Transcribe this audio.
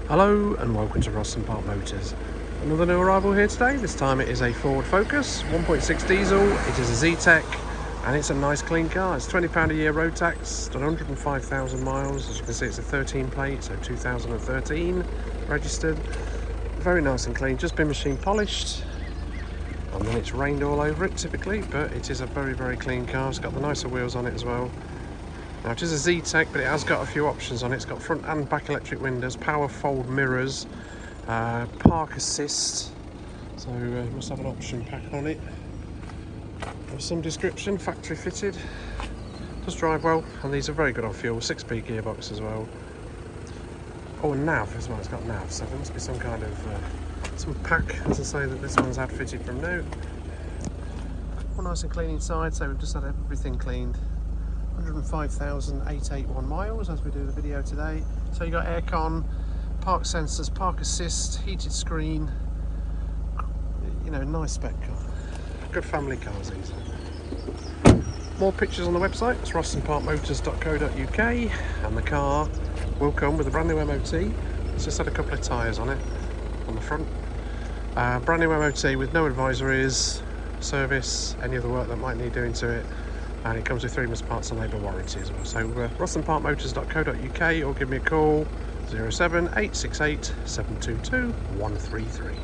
Hello and welcome to Ross & Park Motors. Another new arrival here today. This time it is a Ford Focus 1.6 diesel. It is a Zetec and it's a nice clean car. It's £20 a year road tax, done 105,000 miles. As you can see, it's a 13 plate, so 2013 registered. Very nice and clean, just been machine polished. And then it's rained all over it typically, but it is a very clean car. It's got the nicer wheels on it as well. Now it is a Zetec, but it has got a few options on it. It's got front and back electric windows, power fold mirrors, park assist, so it must have an option pack on it of some description, factory fitted. Does drive well, and these are very good on fuel, 6-speed gearbox as well. Oh, and nav as well, it's got nav, so there must be some kind of some pack, as I say, that this one's had fitted from new. All nice and clean inside, so we've just had everything cleaned. 105,881 miles as we do the video today. So you got aircon, park sensors, park assist, heated screen. You know, nice spec car. Good family cars these. More pictures on the website. It's rossandparkmotors.co.uk, and the car will come with a brand new MOT. It's just had a couple of tyres on it on the front. Brand new MOT with no advisories, service, any other work that might need doing to it. And it comes with 3 months parts and labour warranty as well. So rossandparkmotors.co.uk, or give me a call 07868 722 133.